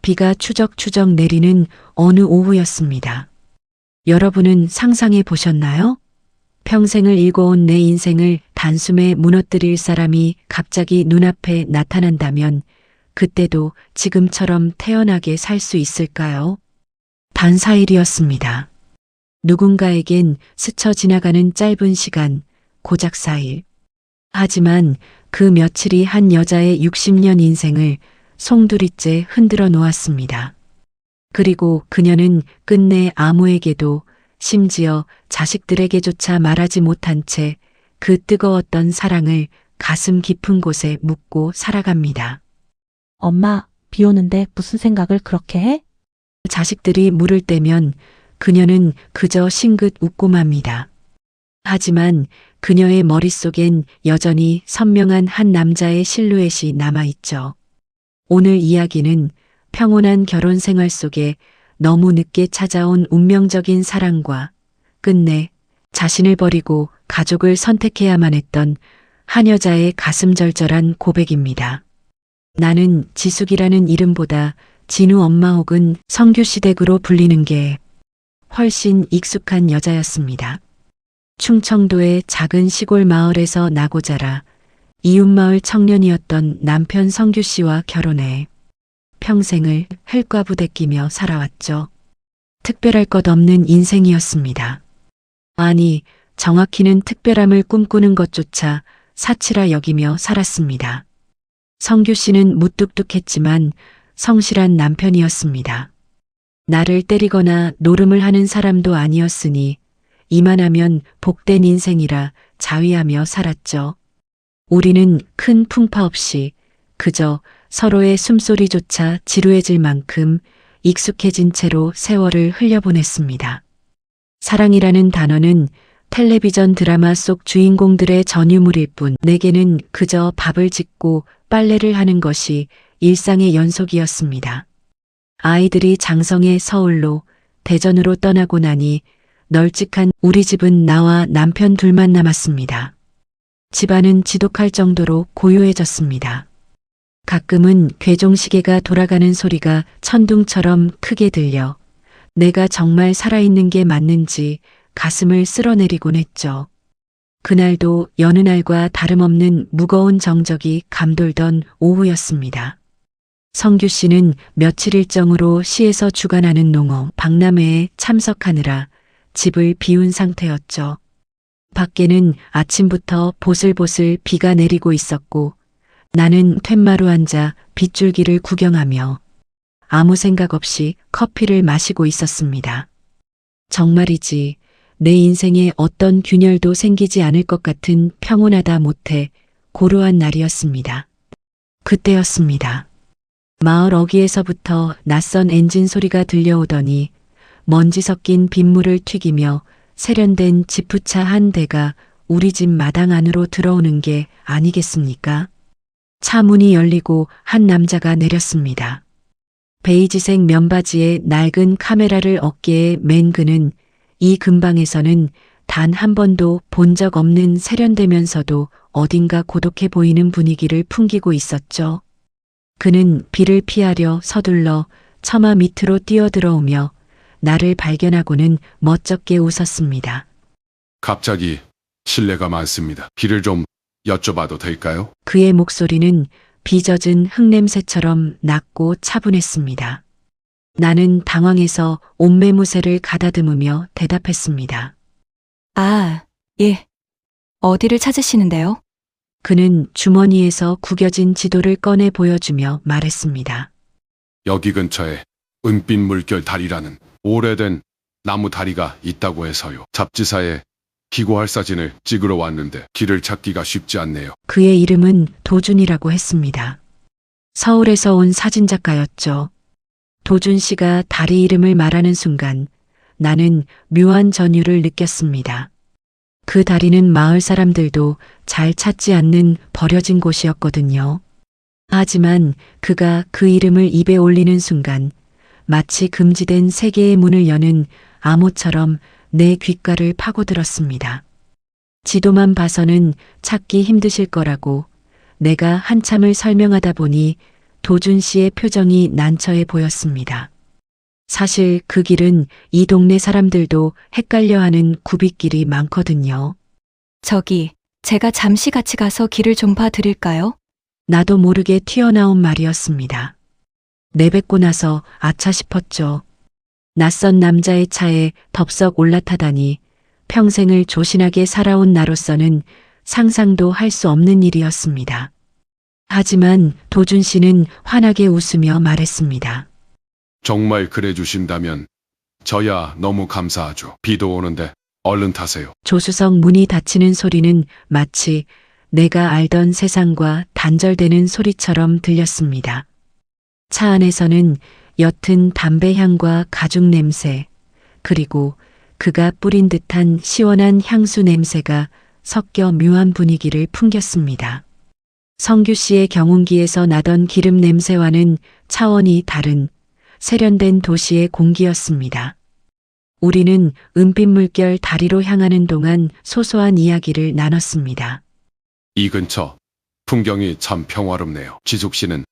비가 추적추적 내리는 어느 오후였습니다. 여러분은 상상해 보셨나요? 평생을 읽어온 내 인생을 단숨에 무너뜨릴 사람이 갑자기 눈앞에 나타난다면 그때도 지금처럼 태연하게 살 수 있을까요? 단 4일이었습니다. 누군가에겐 스쳐 지나가는 짧은 시간, 고작 4일. 하지만 그 며칠이 한 여자의 60년 인생을 송두리째 흔들어 놓았습니다. 그리고 그녀는 끝내 아무에게도 심지어 자식들에게조차 말하지 못한 채 그 뜨거웠던 사랑을 가슴 깊은 곳에 묻고 살아갑니다. 엄마, 비 오는데 무슨 생각을 그렇게 해? 자식들이 물을 때면 그녀는 그저 싱긋 웃고 맙니다. 하지만 그녀의 머릿속엔 여전히 선명한 한 남자의 실루엣이 남아있죠. 오늘 이야기는 평온한 결혼 생활 속에 너무 늦게 찾아온 운명적인 사랑과 끝내 자신을 버리고 가족을 선택해야만 했던 한 여자의 가슴 절절한 고백입니다. 나는 지숙이라는 이름보다 진우 엄마 혹은 성규시댁으로 불리는 게 훨씬 익숙한 여자였습니다. 충청도의 작은 시골 마을에서 나고 자라 이웃마을 청년이었던 남편 성규 씨와 결혼해 평생을 헬과부대끼며 살아왔죠. 특별할 것 없는 인생이었습니다. 아니, 정확히는 특별함을 꿈꾸는 것조차 사치라 여기며 살았습니다. 성규 씨는 무뚝뚝했지만 성실한 남편이었습니다. 나를 때리거나 노름을 하는 사람도 아니었으니 이만하면 복된 인생이라 자위하며 살았죠. 우리는 큰 풍파 없이 그저 서로의 숨소리조차 지루해질 만큼 익숙해진 채로 세월을 흘려보냈습니다. 사랑이라는 단어는 텔레비전 드라마 속 주인공들의 전유물일 뿐 내게는 그저 밥을 짓고 빨래를 하는 것이 일상의 연속이었습니다. 아이들이 장성의 서울로 대전으로 떠나고 나니 널찍한 우리 집은 나와 남편 둘만 남았습니다. 집안은 지독할 정도로 고요해졌습니다. 가끔은 괴종시계가 돌아가는 소리가 천둥처럼 크게 들려 내가 정말 살아있는 게 맞는지 가슴을 쓸어내리곤 했죠. 그날도 여느 날과 다름없는 무거운 정적이 감돌던 오후였습니다. 성규 씨는 며칠 일정으로 시에서 주관하는 농어 박람회에 참석하느라 집을 비운 상태였죠. 밖에는 아침부터 보슬보슬 비가 내리고 있었고 나는 툇마루 앉아 빗줄기를 구경하며 아무 생각 없이 커피를 마시고 있었습니다. 정말이지 내 인생에 어떤 균열도 생기지 않을 것 같은 평온하다 못해 고루한 날이었습니다. 그때였습니다. 마을 어귀에서부터 낯선 엔진 소리가 들려오더니 먼지 섞인 빗물을 튀기며 세련된 지프차 한 대가 우리 집 마당 안으로 들어오는 게 아니겠습니까? 차 문이 열리고 한 남자가 내렸습니다. 베이지색 면바지에 낡은 카메라를 어깨에 맨 그는 이 근방에서는 단 한 번도 본 적 없는 세련되면서도 어딘가 고독해 보이는 분위기를 풍기고 있었죠. 그는 비를 피하려 서둘러 처마 밑으로 뛰어들어오며 나를 발견하고는 멋쩍게 웃었습니다. 갑자기 실례가 많습니다. 비를 좀 여쭤봐도 될까요? 그의 목소리는 비젖은 흙냄새처럼 낮고 차분했습니다. 나는 당황해서 옷매무새를 가다듬으며 대답했습니다. 아, 예. 어디를 찾으시는데요? 그는 주머니에서 구겨진 지도를 꺼내 보여주며 말했습니다. 여기 근처에 은빛 물결 다리라는 오래된 나무 다리가 있다고 해서요. 잡지사에 기고할 사진을 찍으러 왔는데 길을 찾기가 쉽지 않네요. 그의 이름은 도준이라고 했습니다. 서울에서 온 사진작가였죠. 도준 씨가 다리 이름을 말하는 순간 나는 묘한 전율을 느꼈습니다. 그 다리는 마을 사람들도 잘 찾지 않는 버려진 곳이었거든요. 하지만 그가 그 이름을 입에 올리는 순간 마치 금지된 세계의 문을 여는 암호처럼 내 귓가를 파고들었습니다. 지도만 봐서는 찾기 힘드실 거라고 내가 한참을 설명하다 보니 도준 씨의 표정이 난처해 보였습니다. 사실 그 길은 이 동네 사람들도 헷갈려하는 굽이길이 많거든요. 저기, 제가 잠시 같이 가서 길을 좀 봐드릴까요? 나도 모르게 튀어나온 말이었습니다. 내뱉고 나서 아차 싶었죠. 낯선 남자의 차에 덥석 올라타다니 평생을 조신하게 살아온 나로서는 상상도 할 수 없는 일이었습니다. 하지만 도준 씨는 환하게 웃으며 말했습니다. 정말 그래 주신다면 저야 너무 감사하죠. 비도 오는데 얼른 타세요. 조수석 문이 닫히는 소리는 마치 내가 알던 세상과 단절되는 소리처럼 들렸습니다. 차 안에서는 옅은 담배 향과 가죽 냄새, 그리고 그가 뿌린 듯한 시원한 향수 냄새가 섞여 묘한 분위기를 풍겼습니다. 성규 씨의 경운기에서 나던 기름 냄새와는 차원이 다른 세련된 도시의 공기였습니다. 우리는 은빛 물결 다리로 향하는 동안 소소한 이야기를 나눴습니다. 이 근처 풍경이 참 평화롭네요. 지숙 씨는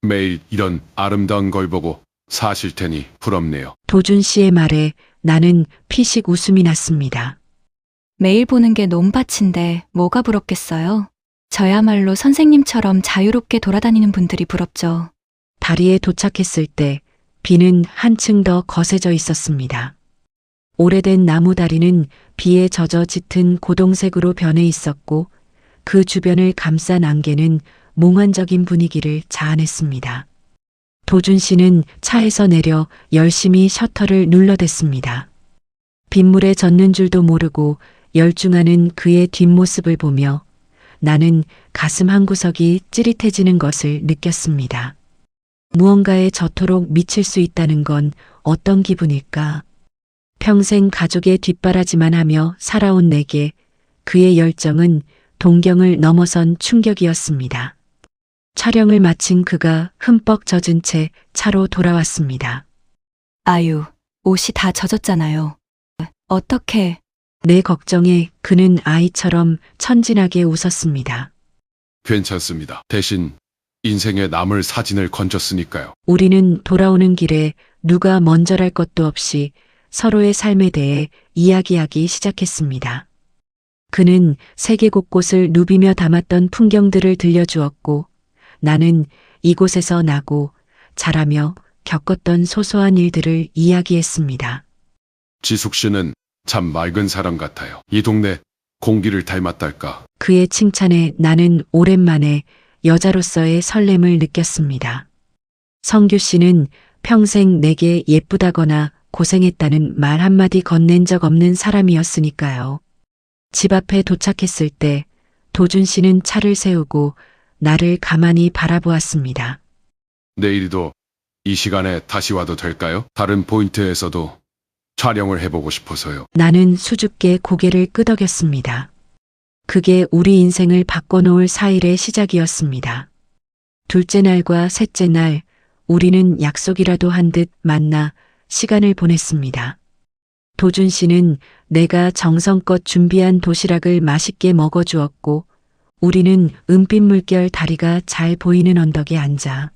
매일 이런 아름다운 걸 보고 사실 테니 부럽네요. 도준 씨의 말에 나는 피식 웃음이 났습니다. 매일 보는 게 논밭인데 뭐가 부럽겠어요? 저야말로 선생님처럼 자유롭게 돌아다니는 분들이 부럽죠. 다리에 도착했을 때 비는 한층 더 거세져 있었습니다. 오래된 나무 다리는 비에 젖어 짙은 고동색으로 변해 있었고 그 주변을 감싼 안개는 몽환적인 분위기를 자아냈습니다. 도준 씨는 차에서 내려 열심히 셔터를 눌러댔습니다. 빗물에 젖는 줄도 모르고 열중하는 그의 뒷모습을 보며 나는 가슴 한구석이 찌릿해지는 것을 느꼈습니다. 무언가에 저토록 미칠 수 있다는 건 어떤 기분일까? 평생 가족의 뒷바라지만 하며 살아온 내게 그의 열정은 동경을 넘어선 충격이었습니다. 촬영을 마친 그가 흠뻑 젖은 채 차로 돌아왔습니다. 아유, 옷이 다 젖었잖아요. 어떻게? 내 걱정에 그는 아이처럼 천진하게 웃었습니다. 괜찮습니다. 대신 인생에 남을 사진을 건졌으니까요. 우리는 돌아오는 길에 누가 먼저랄 것도 없이 서로의 삶에 대해 이야기하기 시작했습니다. 그는 세계 곳곳을 누비며 담았던 풍경들을 들려주었고 나는 이곳에서 나고 자라며 겪었던 소소한 일들을 이야기했습니다. 지숙 씨는 참 맑은 사람 같아요. 이 동네 공기를 닮았달까. 그의 칭찬에 나는 오랜만에 여자로서의 설렘을 느꼈습니다. 성규 씨는 평생 내게 예쁘다거나 고생했다는 말 한마디 건넨 적 없는 사람이었으니까요. 집 앞에 도착했을 때 도준 씨는 차를 세우고 나를 가만히 바라보았습니다. 내일도 이 시간에 다시 와도 될까요? 다른 포인트에서도 촬영을 해보고 싶어서요. 나는 수줍게 고개를 끄덕였습니다. 그게 우리 인생을 바꿔놓을 4일의 시작이었습니다. 둘째 날과 셋째 날 우리는 약속이라도 한 듯 만나 시간을 보냈습니다. 도준 씨는 내가 정성껏 준비한 도시락을 맛있게 먹어주었고 우리는 은빛 물결 다리가 잘 보이는 언덕에 앉아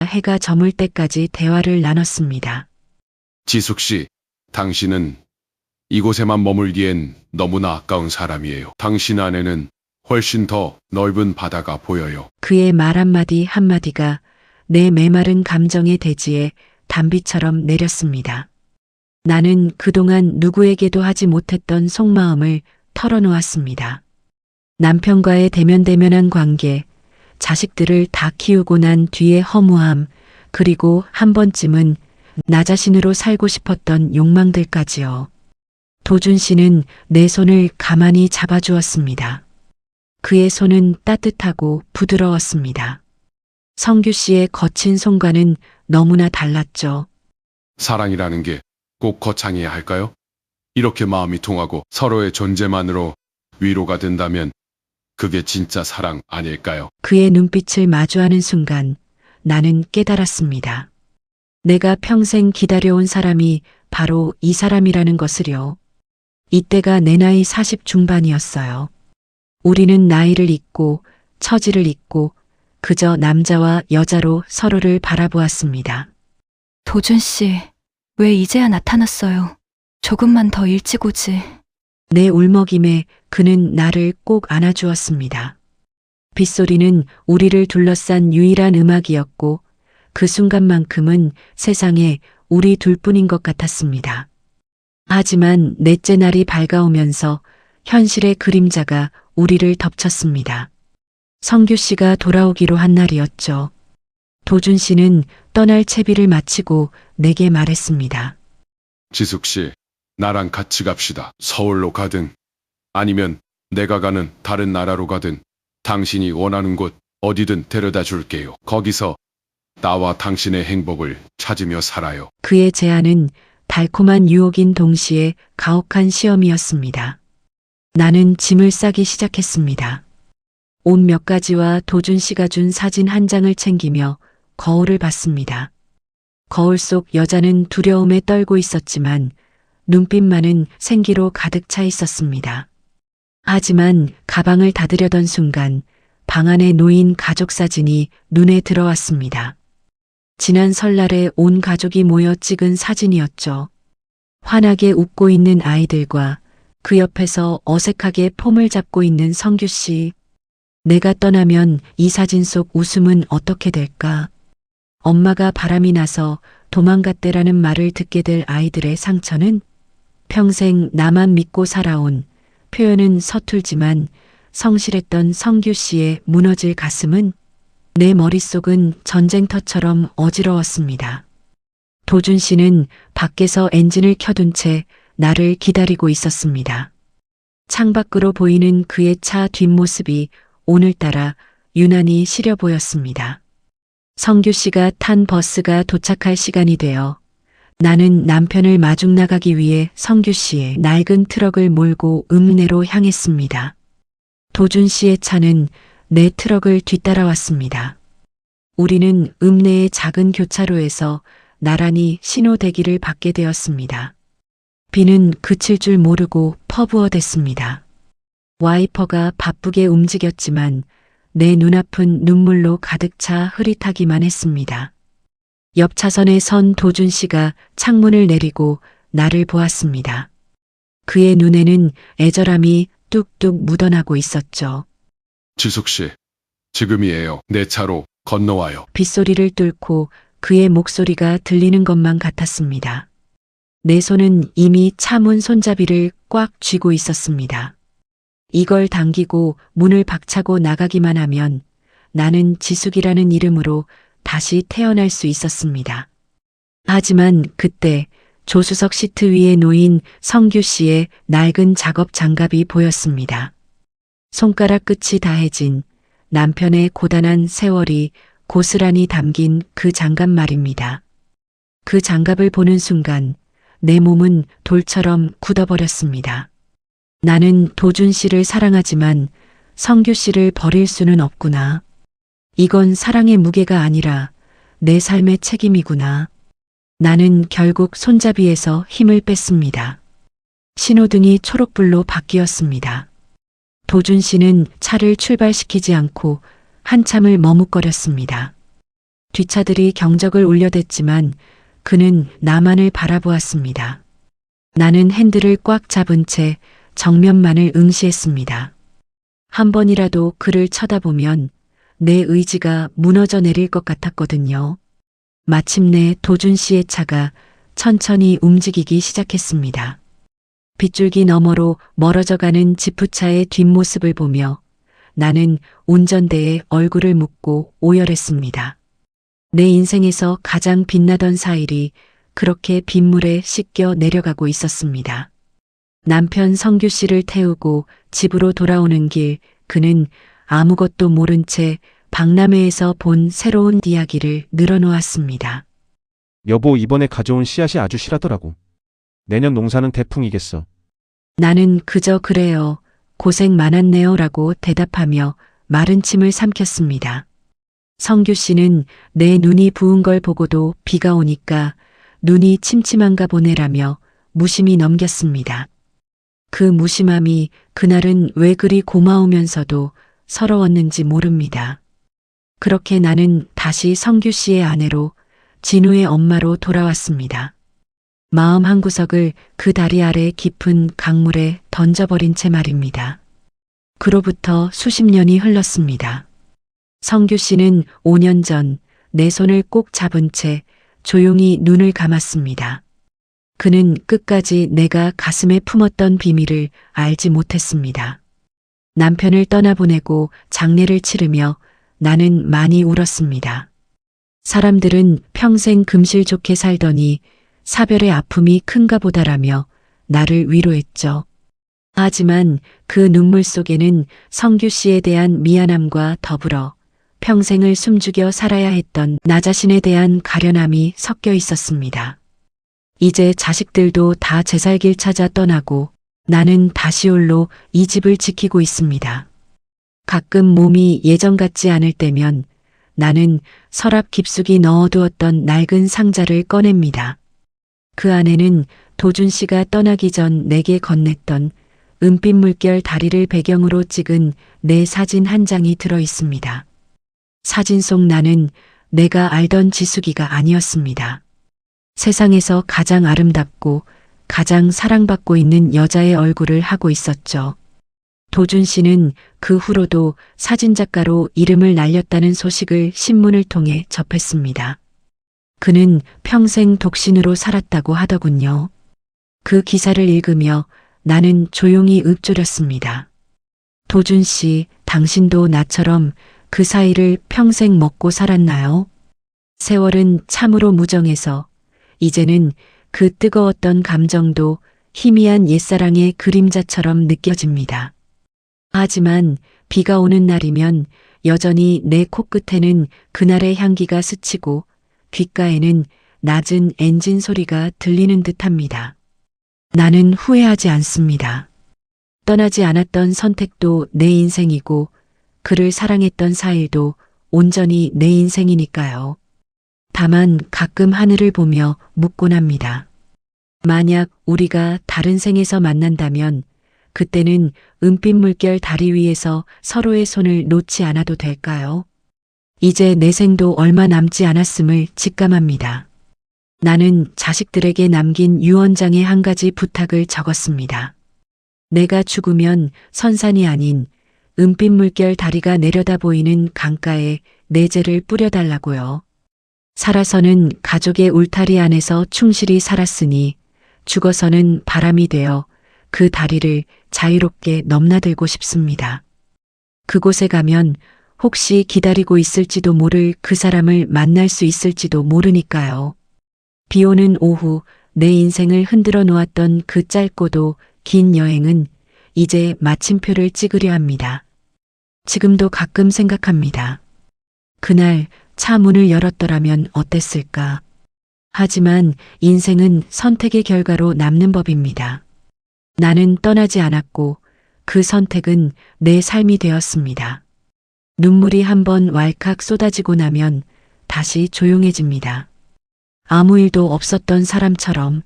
해가 저물 때까지 대화를 나눴습니다. 지숙 씨, 당신은 이곳에만 머물기엔 너무나 아까운 사람이에요. 당신 안에는 훨씬 더 넓은 바다가 보여요. 그의 말 한마디 한마디가 내 메마른 감정의 대지에 단비처럼 내렸습니다. 나는 그동안 누구에게도 하지 못했던 속마음을 털어놓았습니다. 남편과의 대면대면한 관계, 자식들을 다 키우고 난 뒤의 허무함, 그리고 한 번쯤은 나 자신으로 살고 싶었던 욕망들까지요. 도준 씨는 내 손을 가만히 잡아주었습니다. 그의 손은 따뜻하고 부드러웠습니다. 성규 씨의 거친 손과는 너무나 달랐죠. 사랑이라는 게 꼭 거창해야 할까요? 이렇게 마음이 통하고 서로의 존재만으로 위로가 된다면 그게 진짜 사랑 아닐까요? 그의 눈빛을 마주하는 순간 나는 깨달았습니다. 내가 평생 기다려온 사람이 바로 이 사람이라는 것을요. 이때가 내 나이 40 중반이었어요. 우리는 나이를 잊고 처지를 잊고 그저 남자와 여자로 서로를 바라보았습니다. 도준 씨, 왜 이제야 나타났어요? 조금만 더 일찍 오지. 내 울먹임에 그는 나를 꼭 안아주었습니다. 빗소리는 우리를 둘러싼 유일한 음악이었고 그 순간만큼은 세상에 우리 둘뿐인 것 같았습니다. 하지만 넷째 날이 밝아오면서 현실의 그림자가 우리를 덮쳤습니다. 성규 씨가 돌아오기로 한 날이었죠. 도준 씨는 떠날 채비를 마치고 내게 말했습니다. 지숙 씨, 나랑 같이 갑시다. 서울로 가든 아니면 내가 가는 다른 나라로 가든 당신이 원하는 곳 어디든 데려다 줄게요. 거기서 나와 당신의 행복을 찾으며 살아요. 그의 제안은 달콤한 유혹인 동시에 가혹한 시험이었습니다. 나는 짐을 싸기 시작했습니다. 옷 몇 가지와 도준 씨가 준 사진 한 장을 챙기며 거울을 봤습니다. 거울 속 여자는 두려움에 떨고 있었지만 눈빛만은 생기로 가득 차 있었습니다. 하지만 가방을 닫으려던 순간 방 안에 놓인 가족 사진이 눈에 들어왔습니다. 지난 설날에 온 가족이 모여 찍은 사진이었죠. 환하게 웃고 있는 아이들과 그 옆에서 어색하게 폼을 잡고 있는 성규 씨. 내가 떠나면 이 사진 속 웃음은 어떻게 될까? 엄마가 바람이 나서 도망갔대라는 말을 듣게 될 아이들의 상처는 평생 나만 믿고 살아온, 표현은 서툴지만 성실했던 성규 씨의 무너질 가슴은 내 머릿속은 전쟁터처럼 어지러웠습니다. 도준 씨는 밖에서 엔진을 켜둔 채 나를 기다리고 있었습니다. 창밖으로 보이는 그의 차 뒷모습이 오늘따라 유난히 시려 보였습니다. 성규 씨가 탄 버스가 도착할 시간이 되어 나는 남편을 마중 나가기 위해 성규 씨의 낡은 트럭을 몰고 읍내로 향했습니다. 도준 씨의 차는 내 트럭을 뒤따라왔습니다. 우리는 읍내의 작은 교차로에서 나란히 신호 대기를 받게 되었습니다. 비는 그칠 줄 모르고 퍼부어댔습니다. 와이퍼가 바쁘게 움직였지만 내 눈앞은 눈물로 가득 차 흐릿하기만 했습니다. 옆 차선에 선 도준 씨가 창문을 내리고 나를 보았습니다. 그의 눈에는 애절함이 뚝뚝 묻어나고 있었죠. 지숙 씨, 지금이에요. 내 차로 건너와요. 빗소리를 뚫고 그의 목소리가 들리는 것만 같았습니다. 내 손은 이미 차 문 손잡이를 꽉 쥐고 있었습니다. 이걸 당기고 문을 박차고 나가기만 하면 나는 지숙이라는 이름으로 다시 태어날 수 있었습니다. 하지만 그때 조수석 시트 위에 놓인 성규 씨의 낡은 작업 장갑이 보였습니다. 손가락 끝이 다해진 남편의 고단한 세월이 고스란히 담긴 그 장갑 말입니다. 그 장갑을 보는 순간 내 몸은 돌처럼 굳어버렸습니다. 나는 도준 씨를 사랑하지만 성규 씨를 버릴 수는 없구나. 이건 사랑의 무게가 아니라 내 삶의 책임이구나. 나는 결국 손잡이에서 힘을 뺐습니다. 신호등이 초록불로 바뀌었습니다. 도준 씨는 차를 출발시키지 않고 한참을 머뭇거렸습니다. 뒷차들이 경적을 울려댔지만 그는 나만을 바라보았습니다. 나는 핸들을 꽉 잡은 채 정면만을 응시했습니다. 한 번이라도 그를 쳐다보면 내 의지가 무너져 내릴 것 같았거든요. 마침내 도준 씨의 차가 천천히 움직이기 시작했습니다. 빗줄기 너머로 멀어져가는 지프차의 뒷모습을 보며 나는 운전대에 얼굴을 묻고 오열했습니다. 내 인생에서 가장 빛나던 사일이 그렇게 빗물에 씻겨 내려가고 있었습니다. 남편 성규 씨를 태우고 집으로 돌아오는 길 그는 아무것도 모른 채 박람회에서 본 새로운 이야기를 늘어놓았습니다. 여보, 이번에 가져온 씨앗이 아주 실하더라고. 내년 농사는 대풍이겠어. 나는 그저 그래요. 고생 많았네요 라고 대답하며 마른 침을 삼켰습니다. 성규 씨는 내 눈이 부은 걸 보고도 비가 오니까 눈이 침침한가 보네라며 무심히 넘겼습니다. 그 무심함이 그날은 왜 그리 고마우면서도 서러웠는지 모릅니다. 그렇게 나는 다시 성규 씨의 아내로 진우의 엄마로 돌아왔습니다. 마음 한구석을 그 다리 아래 깊은 강물에 던져버린 채 말입니다. 그로부터 수십 년이 흘렀습니다. 성규 씨는 5년 전 내 손을 꼭 잡은 채 조용히 눈을 감았습니다. 그는 끝까지 내가 가슴에 품었던 비밀을 알지 못했습니다. 남편을 떠나보내고 장례를 치르며 나는 많이 울었습니다. 사람들은 평생 금실 좋게 살더니 사별의 아픔이 큰가 보다라며 나를 위로했죠. 하지만 그 눈물 속에는 성규 씨에 대한 미안함과 더불어 평생을 숨죽여 살아야 했던 나 자신에 대한 가련함이 섞여 있었습니다. 이제 자식들도 다 제 살 길 찾아 떠나고 나는 다시 홀로 이 집을 지키고 있습니다. 가끔 몸이 예전 같지 않을 때면 나는 서랍 깊숙이 넣어두었던 낡은 상자를 꺼냅니다. 그 안에는 도준 씨가 떠나기 전 내게 건넸던 은빛 물결 다리를 배경으로 찍은 내 사진 한 장이 들어 있습니다. 사진 속 나는 내가 알던 지숙이가 아니었습니다. 세상에서 가장 아름답고 가장 사랑받고 있는 여자의 얼굴을 하고 있었죠. 도준 씨는 그 후로도 사진작가로 이름을 날렸다는 소식을 신문을 통해 접했습니다. 그는 평생 독신으로 살았다고 하더군요. 그 기사를 읽으며 나는 조용히 읊조렸습니다. 도준 씨, 당신도 나처럼 그 사이를 평생 먹고 살았나요? 세월은 참으로 무정해서 이제는 그 뜨거웠던 감정도 희미한 옛사랑의 그림자처럼 느껴집니다. 하지만 비가 오는 날이면 여전히 내 코끝에는 그날의 향기가 스치고 귓가에는 낮은 엔진 소리가 들리는 듯합니다. 나는 후회하지 않습니다. 떠나지 않았던 선택도 내 인생이고 그를 사랑했던 사일도 온전히 내 인생이니까요. 다만 가끔 하늘을 보며 묻곤 합니다. 만약 우리가 다른 생에서 만난다면 그때는 은빛 물결 다리 위에서 서로의 손을 놓지 않아도 될까요? 이제 내 생도 얼마 남지 않았음을 직감합니다. 나는 자식들에게 남긴 유언장에 한 가지 부탁을 적었습니다. 내가 죽으면 선산이 아닌 은빛 물결 다리가 내려다 보이는 강가에 내재를 뿌려달라고요. 살아서는 가족의 울타리 안에서 충실히 살았으니 죽어서는 바람이 되어 그 다리를 자유롭게 넘나들고 싶습니다. 그곳에 가면 혹시 기다리고 있을지도 모를 그 사람을 만날 수 있을지도 모르니까요. 비 오는 오후 내 인생을 흔들어 놓았던 그 짧고도 긴 여행은 이제 마침표를 찍으려 합니다. 지금도 가끔 생각합니다. 그날 차 문을 열었더라면 어땠을까? 하지만 인생은 선택의 결과로 남는 법입니다. 나는 떠나지 않았고 그 선택은 내 삶이 되었습니다. 눈물이 한번 왈칵 쏟아지고 나면 다시 조용해집니다. 아무 일도 없었던 사람처럼.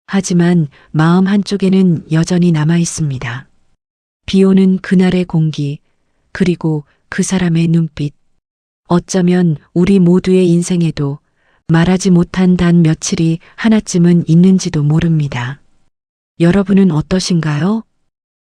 하지만 마음 한쪽에는 여전히 남아 있습니다. 비 오는 그날의 공기, 그리고 그 사람의 눈빛. 어쩌면 우리 모두의 인생에도 말하지 못한 단 며칠이 하나쯤은 있는지도 모릅니다. 여러분은 어떠신가요?